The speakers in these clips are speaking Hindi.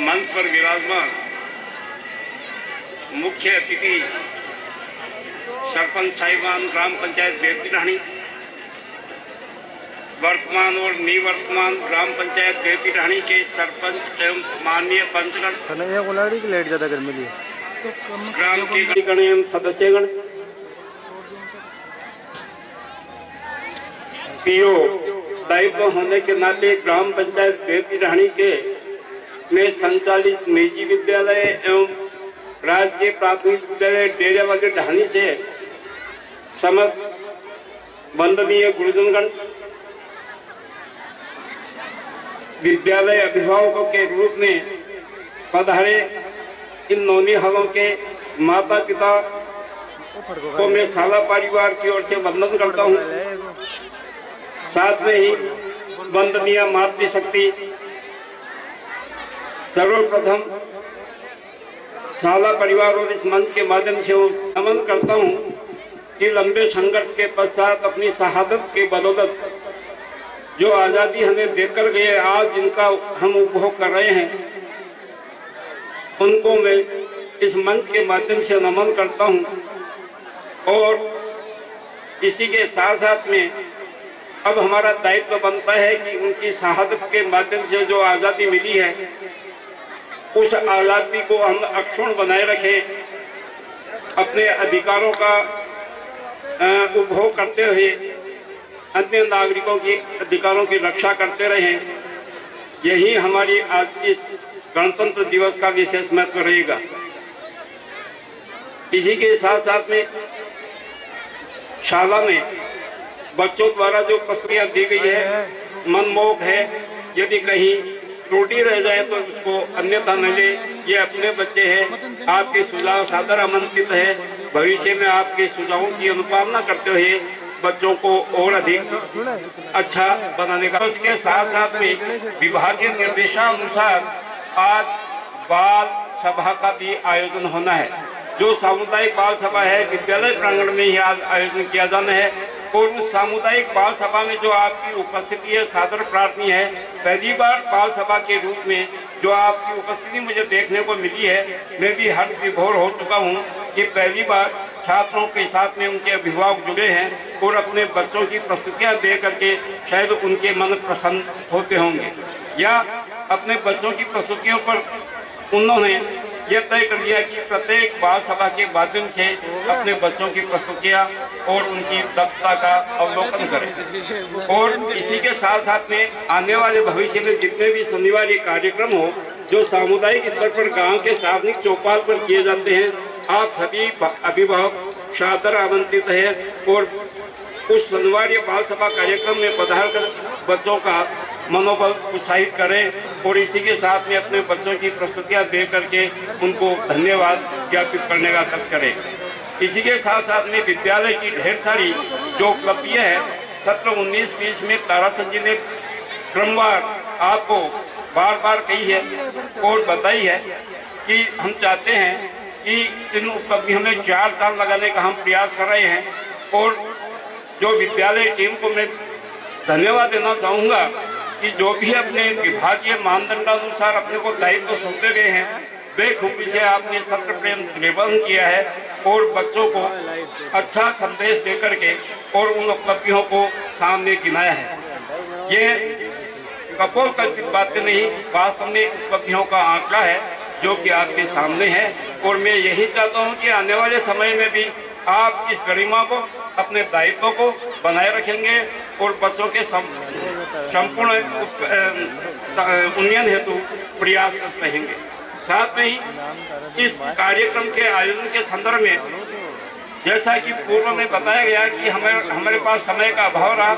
मंच पर विराजमान मुख्य अतिथि सरपंच साहिबान ग्राम पंचायत बेतीडाणी, वर्तमान और निवर्तमान ग्राम पंचायत बेतीडाणी के सरपंच एवं माननीय पंचगण, ग्राम के गण एवं सदस्यगण, पीओ दायित्व होने के नाते ग्राम पंचायत बेतीडाणी के में संचालित निजी विद्यालय एवं राजकीय प्राथमिक विद्यालय डेरेवाली ढाणी से समस्त वंदनीय गुरुजनगण, विद्यालय अभिभावकों के रूप में पधारे इन नौनिहालों के माता पिता को मैं शाला परिवार की ओर से वंदन करता हूँ। साथ में ही वंदनीय मातृशक्ति, सर्वप्रथम शाला परिवार और इस मंच के माध्यम से नमन करता हूँ कि लंबे संघर्ष के पश्चात अपनी शहादत के बदौलत जो आज़ादी हमें देकर गए, आज जिनका हम उपभोग कर रहे हैं, उनको मैं इस मंच के माध्यम से नमन करता हूं। और इसी के साथ साथ में अब हमारा दायित्व बनता है कि उनकी शहादत के माध्यम से जो आज़ादी मिली है, उस आज़ादी को हम अक्षुण्ण बनाए रखें, अपने अधिकारों का उपभोग करते हुए अन्य नागरिकों के अधिकारों की रक्षा करते रहें। यही हमारी आज इस गणतंत्र दिवस का विशेष महत्व रहेगा। इसी के साथ साथ में शाला में बच्चों द्वारा जो प्रस्तुतियां दी गई है मनमोहक है। यदि कहीं त्रुटि रह जाए तो उसको अन्यथा न ले, ये अपने बच्चे हैं, आपके सुझाव सादर आमंत्रित है। भविष्य में आपके सुझावों की अनुपालना करते हुए बच्चों को और अधिक अच्छा बनाने का। उसके साथ साथ में विभागीय निर्देशानुसार आज बाल सभा का भी आयोजन होना है। जो सामुदायिक बाल सभा है विद्यालय प्रांगण में ही आज आयोजन किया जाना है। और उस सामुदायिक बाल सभा में जो आपकी उपस्थिति है सादर प्रार्थनी है। पहली बार बाल सभा के रूप में जो आपकी उपस्थिति मुझे देखने को मिली है, मैं भी हर्ष विभोर हो चुका हूँ कि पहली बार छात्रों के साथ में उनके अभिभावक जुड़े हैं और अपने बच्चों की प्रस्तुतियाँ दे करके शायद उनके मन प्रसन्न होते होंगे, या अपने बच्चों की प्रस्तुतियों पर उन्होंने यह तय कर लिया कि प्रत्येक बाल सभा के माध्यम से अपने बच्चों की प्रस्तुतियाँ और उनकी दक्षता का अवलोकन करें। और इसी के साथ साथ में आने वाले भविष्य में जितने भी शनिवार कार्यक्रम हो जो सामुदायिक स्तर पर गांव के सार्वजनिक चौपाल पर किए जाते हैं, आप सभी अभिभावक सादर आमंत्रित हैं और उस शनिवार बाल सभा कार्यक्रम में पधार कर बच्चों का मनोबल उत्साहित करें और इसी के साथ में अपने बच्चों की प्रस्तुतियां दे करके उनको धन्यवाद ज्ञापित करने का कष्ट करें। इसी के साथ साथ में विद्यालय की ढेर सारी जो उपलब्धियां हैं, सत्र 19-20 में ताराचंद जी ने क्रमवार आपको बार बार कही है और बताई है कि हम चाहते हैं कि इन उपलब्धियों में 4 साल लगाने का हम प्रयास कर रहे हैं। और जो विद्यालय टीम को मैं धन्यवाद देना चाहूँगा कि जो भी अपने विभागीय मानदंडानुसार अपने को दायित्व सौंपे गए हैं, बेखूबी से आपने सत्र प्रेम निबंध किया है और बच्चों को अच्छा संदेश दे करके और उन उपलब्धियों को सामने गिनाया है। ये कपोलकल्पित बातें नहीं, वास्तव में उपलब्धियों का आंकड़ा है जो कि आपके सामने है। और मैं यही चाहता हूँ कि आने वाले समय में भी आप इस गरिमा को, अपने दायित्व को बनाए रखेंगे और बच्चों के संपूर्ण उन्नयन हेतु प्रयासरत रहेंगे। साथ में ही इस कार्यक्रम के आयोजन के संदर्भ में जैसा कि पूर्व में बताया गया कि हमारे पास समय का अभाव रहा,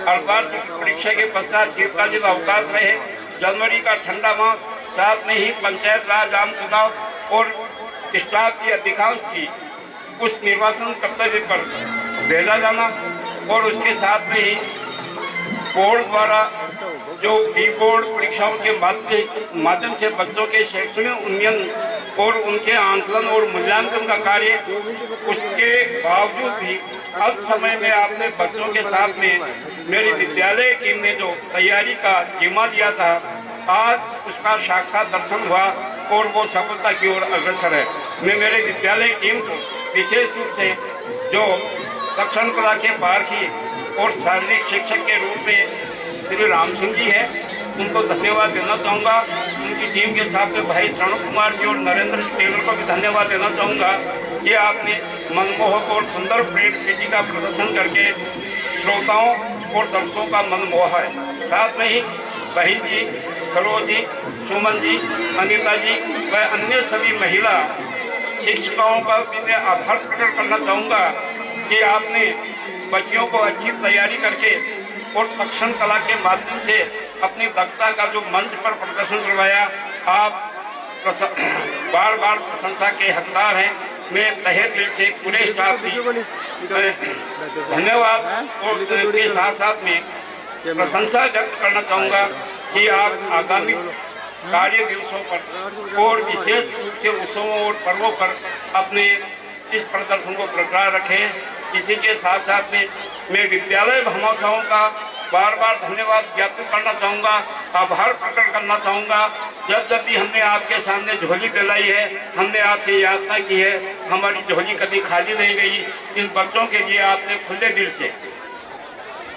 अर्धवार्षिक परीक्षा के पश्चात शीतकालीन अवकाश रहे, जनवरी का ठंडा मास, साथ में ही पंचायत राज आम चुनाव और स्टाफ की अधिकांश की कुछ निर्वाचन कर्तव्य पर भेजा जाना और उसके साथ में ही बोर्ड द्वारा जो प्री बोर्ड परीक्षाओं के माध्यम से बच्चों के शैक्षणिक उन्नयन और उनके आंकलन और मूल्यांकन का कार्य, उसके बावजूद भी अल्प समय में आपने बच्चों के साथ में मेरी विद्यालय टीम ने जो तैयारी का जिम्मा दिया था आज उसका साक्षात दर्शन हुआ और वो सफलता की ओर अग्रसर है। मैं मेरे विद्यालय टीम को विशेष रूप से जो दक्षिण कला के पारखी और शारीरिक शिक्षक के रूप में श्री राम सिंह जी हैं, उनको धन्यवाद देना चाहूँगा। उनकी टीम के साथ में भाई श्रवण कुमार जी और नरेंद्र टेलर को भी धन्यवाद देना चाहूँगा कि आपने मनमोहक और सुंदर पेटी का प्रदर्शन करके श्रोताओं और दर्शकों का मन मोहा है। साथ में ही बहन जी, सरोज जी, सुमन जी, अनिता जी व अन्य सभी महिला शिक्षिकाओं का भी मैं आभार प्रकट करना चाहूँगा कि आपने बच्चियों को अच्छी तैयारी करके और दक्षिण कला के माध्यम से अपनी दक्षता का जो मंच पर प्रदर्शन करवाया। आप बार बार प्रशंसा के हकदार हैं। मैं तहे दिल से पूरे स्टाफ की धन्यवाद और के साथ साथ में प्रशंसा व्यक्त करना चाहूँगा कि आप आगामी कार्य दिवसों पर और विशेष रूप से उत्सवों और पर्वों पर अपने इस प्रदर्शन को बरकरार रखें। इसी के साथ साथ में मैं विद्यालय भामाशाहों का बार बार धन्यवाद ज्ञापित करना चाहूँगा, आभार प्रकट करना चाहूँगा। जब भी हमने आपके सामने झोली फैलाई है, हमने आपसे याचना की है, हमारी झोली कभी खाली नहीं गई। इन बच्चों के लिए आपने खुले दिल से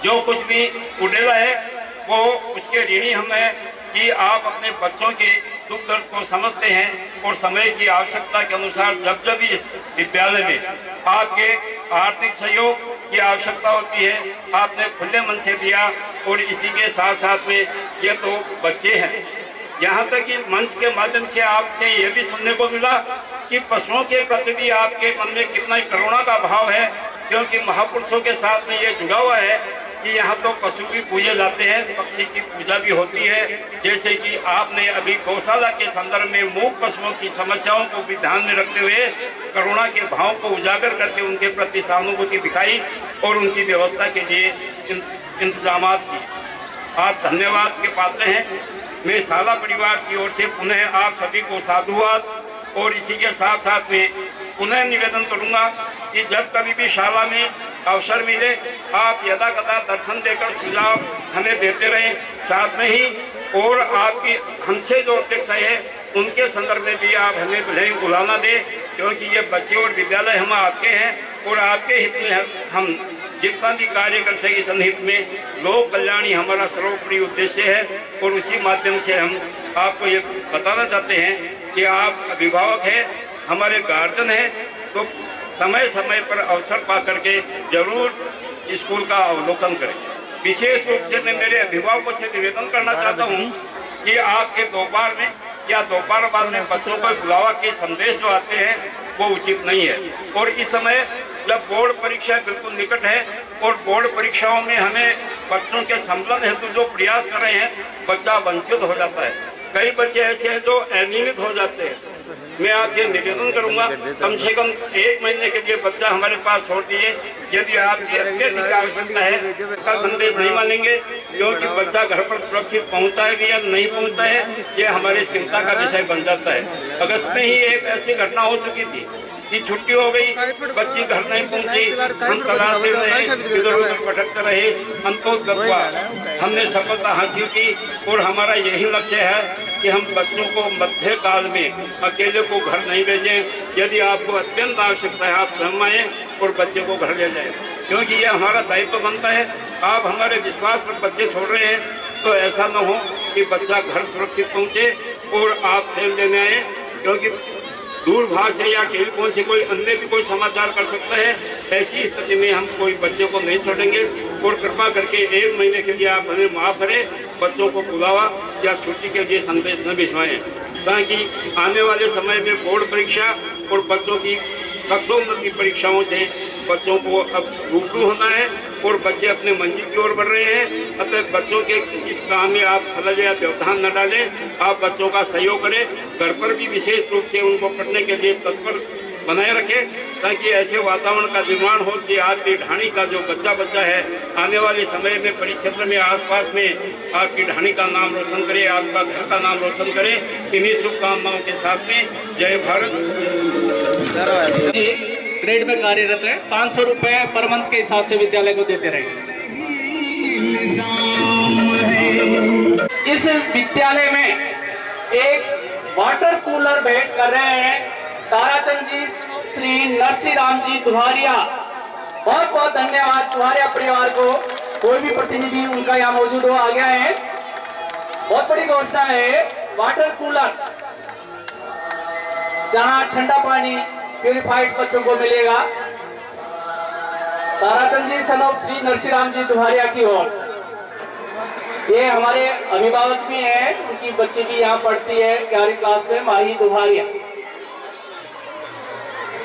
जो कुछ भी उड़ेला है वो उसके ऋणी हम हैं कि आप अपने बच्चों के दुख दर्द को समझते हैं और समय की आवश्यकता के अनुसार जब इस विद्यालय में आपके आर्थिक सहयोग की आवश्यकता होती है, आपने खुले मन से दिया। और इसी के साथ साथ में ये तो बच्चे हैं, यहाँ तक कि मंच के माध्यम से आपसे ये भी सुनने को मिला कि पशुओं के प्रति भी आपके मन में कितना ही करुणा का भाव है, क्योंकि महापुरुषों के साथ में ये जुड़ा हुआ है कि यहाँ तो पशु भी पूजे जाते हैं, पक्षी की पूजा भी होती है। जैसे कि आपने अभी गौशाला के संदर्भ में मूक पशुओं की समस्याओं को भी ध्यान में रखते हुए करुणा के भाव को उजागर करके उनके प्रति सहानुभूति दिखाई और उनकी व्यवस्था के लिए इंतजामात की। आप धन्यवाद के पात्र हैं। मैं शाला परिवार की ओर से पुनः आप सभी को साधुवाद और इसी के साथ साथ में पुनः निवेदन करूंगा कि जब कभी भी शाला में अवसर मिले आप यदा कदा दर्शन देकर सुझाव हमें देते रहें। साथ में ही और आपकी हमसे जो अपेक्षा है उनके संदर्भ में भी आप हमें भले बुलाना दें, क्योंकि ये बच्चे और विद्यालय हम आपके हैं और आपके हित में हम जितना भी कार्य कर सके जनहित में, लोक कल्याणी हमारा सर्वोपरि उद्देश्य है। और उसी माध्यम से हम आपको ये बताना चाहते हैं कि आप अभिभावक हैं, हमारे गार्जियन हैं, तो समय समय पर अवसर पा करके जरूर स्कूल का अवलोकन करें। विशेष रूप से मैं मेरे अभिभावकों से निवेदन करना चाहता हूँ कि आपके दोपहर में या दोपहर बाद में बच्चों को बुलावा के संदेश जो आते हैं वो उचित नहीं है। और इस समय जब बोर्ड परीक्षा बिल्कुल निकट है और बोर्ड परीक्षाओं में हमें बच्चों के संबंध हेतु जो प्रयास कर रहे हैं, बच्चा वंचित हो जाता है। कई बच्चे ऐसे हैं जो अनियमित हो जाते हैं। मैं आपसे निवेदन करूंगा कम से कम 1 महीने के लिए बच्चा हमारे पास छोड़ दीजिए। यदि आपकी अत्यधिक आवश्यकता है इसका संदेश नहीं मानेंगे, क्योंकि बच्चा घर पर सुरक्षित पहुंचता है या नहीं पहुंचता है ये हमारी चिंता का विषय बन जाता है। अगस्त में ही एक ऐसी घटना हो चुकी थी कि छुट्टी हो गई, बच्ची घर नहीं पहुंची, हम तलाशते रहे, इधर उधर भटकते रहे, अंततः हमने सफलता हासिल की। और हमारा यही लक्ष्य है कि हम बच्चों को मध्य काल में अकेले को घर नहीं भेजें। यदि आपको अत्यंत आवश्यकता है आप स्वयं आएँ और बच्चे को घर ले जाएं, क्योंकि ये हमारा दायित्व बनता है। आप हमारे विश्वास पर बच्चे छोड़ रहे हैं तो ऐसा न हो कि बच्चा घर सुरक्षित पहुँचे और आप खेल देने आए, क्योंकि दूरभाष से या टेलीफोन से कोई अन्य भी कोई समाचार कर सकता है। ऐसी स्थिति में हम कोई बच्चे को नहीं छोड़ेंगे। और कृपा करके 1 महीने के लिए आप हमें माफ़ करें, बच्चों को बुलावा या छुट्टी के लिए संदेश न भिजवाएं, ताकि आने वाले समय में बोर्ड परीक्षा और बच्चों की कक्षोन्नति परीक्षाओं से बच्चों को अब रूबरू होना है और बच्चे अपने मंजिल की ओर बढ़ रहे हैं। अतः बच्चों के इस काम में आप खलल या व्यवधान न डालें, आप बच्चों का सहयोग करें। घर पर भी विशेष रूप से उनको पढ़ने के लिए तत्पर बनाए रखें, ताकि ऐसे वातावरण का निर्माण हो कि आपकी ढाणी का जो बच्चा है आने वाले समय में परिक्षेत्र में आसपास में आपकी ढाणी का नाम रोशन करे, आपका घर का नाम रोशन करे। इन्हीं शुभकामनाओं के साथ में जय भारत। ग्रेड में कार्यरत है, 500 रुपए पर मंथ के हिसाब से विद्यालय को देते रहे। इस विद्यालय में एक वाटर कूलर भेंट कर रहे हैं ताराचंद जी श्री नरसी राम जी दुहारिया। बहुत बहुत धन्यवाद दुहारिया परिवार को। कोई भी प्रतिनिधि उनका यहाँ मौजूद हो आ गया है। बहुत बड़ी घोषणा है, वाटर कूलर जहां ठंडा पानी प्यूरिफाइड बच्चों को मिलेगा। ताराचंद जी सनोप श्री नरसिंह जी दुहारिया की ओर से। ये हमारे अभिभावक भी हैं, उनकी बच्ची भी यहाँ पढ़ती है 11वीं क्लास में, माही दुहारिया।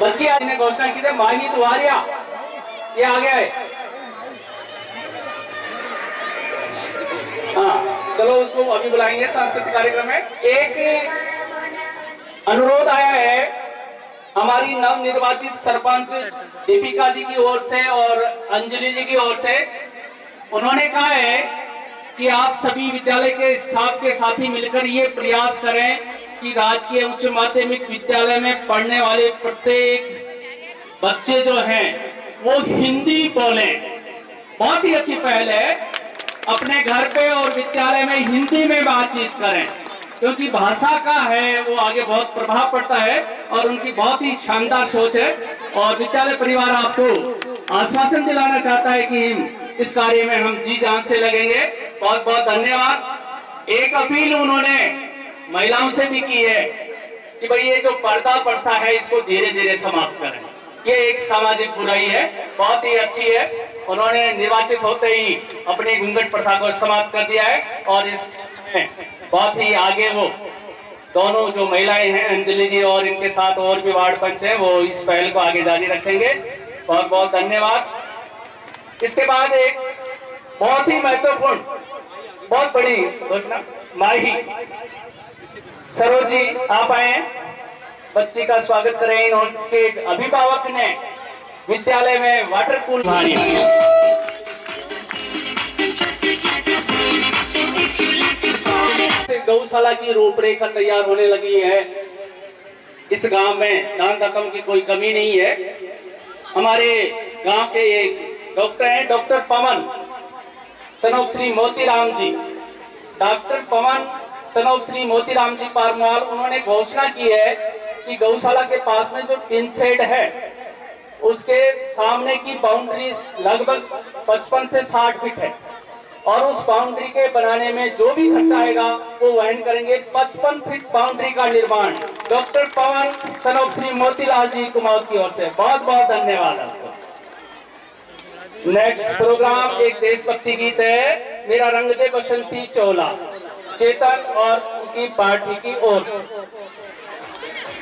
बच्ची आज ने घोषणा की थी, माही दुहारिया ये आ गया है। हाँ चलो उसको अभी बुलाएंगे सांस्कृतिक कार्यक्रम में। एक अनुरोध आया है हमारी नव निर्वाचित सरपंच दीपिका जी की ओर से और अंजलि जी की ओर से। उन्होंने कहा है कि आप सभी विद्यालय के स्टाफ के साथ ही मिलकर ये प्रयास करें कि राजकीय उच्च माध्यमिक विद्यालय में पढ़ने वाले प्रत्येक बच्चे जो हैं वो हिंदी बोलें। बहुत ही अच्छी पहल है, अपने घर पे और विद्यालय में हिंदी में बातचीत करें, क्योंकि भाषा का है वो आगे बहुत प्रभाव पड़ता है। और उनकी बहुत ही शानदार सोच है और विद्यालय परिवार आपको आश्वासन दिलाना चाहता है कि इस कार्य में हम जी जान से लगेंगे। बहुत बहुत धन्यवाद। एक अपील उन्होंने महिलाओं से भी की है कि भाई ये जो पर्दा प्रथा है इसको धीरे धीरे समाप्त करें। ये एक सामाजिक बुराई है, बहुत ही अच्छी है। उन्होंने निर्वाचित होते ही अपनी घूंघट प्रथा को समाप्त कर दिया है और इसमें बहुत ही आगे वो दोनों जो महिलाएं हैं अंजलि जी और इनके साथ और भी वार्ड पंच हैं, वो इस पहल को आगे जारी रखेंगे। बहुत बहुत धन्यवाद। इसके बाद एक बहुत ही महत्वपूर्ण, बहुत बड़ी घोषणा, माही सरोज जी आप आए, बच्ची का स्वागत करें। उनके अभिभावक ने विद्यालय में वाटर कूल गौशाला की रूपरेखा तैयार होने लगी है। इस गांव में दान दत्तों की कोई कमी नहीं है। हमारे गांव के एक डॉक्टर हैं, डॉक्टर पवन सनोप श्री मोतीराम जी, डॉक्टर पवन सनोप श्री मोतीराम जी पारमार। उन्होंने घोषणा की है कि गौशाला के पास में जो टिन शेड है उसके सामने की बाउंड्री लगभग 55 से 60 फीट है और उस बाउंड्री के बनाने में जो भी खर्चा आएगा वो वहन करेंगे। 55 फीट बाउंड्री का निर्माण डॉक्टर पवन सनोप श्री मोतीलाल जी कुमार की ओर से। बहुत बहुत धन्यवाद आपको। नेक्स्ट प्रोग्राम एक देशभक्ति गीत है, मेरा रंग दे बसंती चोला, चेतन और उनकी पार्टी की ओर से।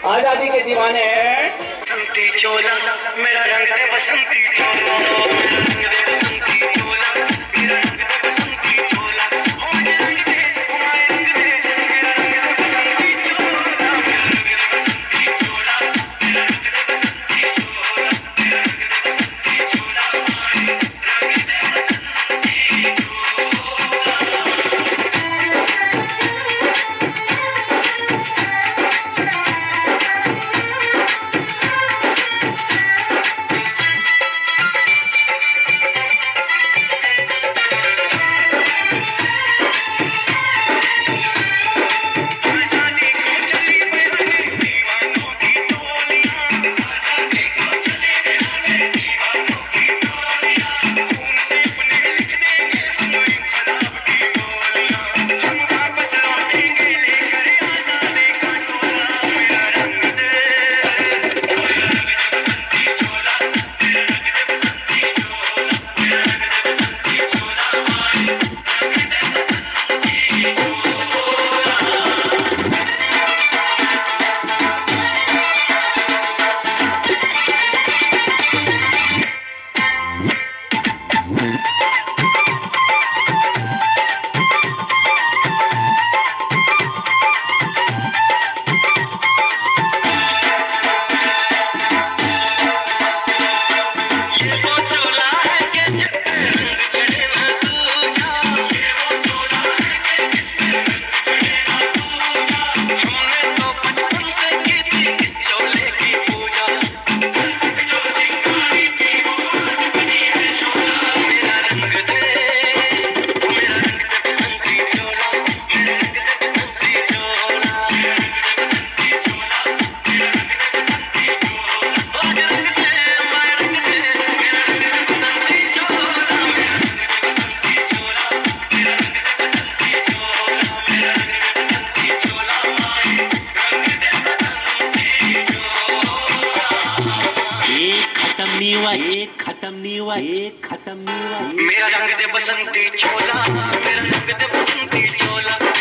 आजादी के दीवाने हैं। बसंती चोला मेरा रंग दे बसंती चोला, मेरा रंग दे बसंती चोला, मेरा रंग दे बसंती चोला, ओ मेरा रंग दे, ओ मेरा रंग दे, मेरा रंग दे बसंती चोला, मेरा रंग दे बसंती चोला, मेरा रंग दे बसंती चोला, मेरा रंग दे बसंती चोला, रंग दे बसंती चोला। नहीं हुआ, ये खत्म नहीं हुआ, ये खत्म नहीं हुआ। मेरा रंग दे बसंती चोला, मेरा रंग दे बसंती चोला।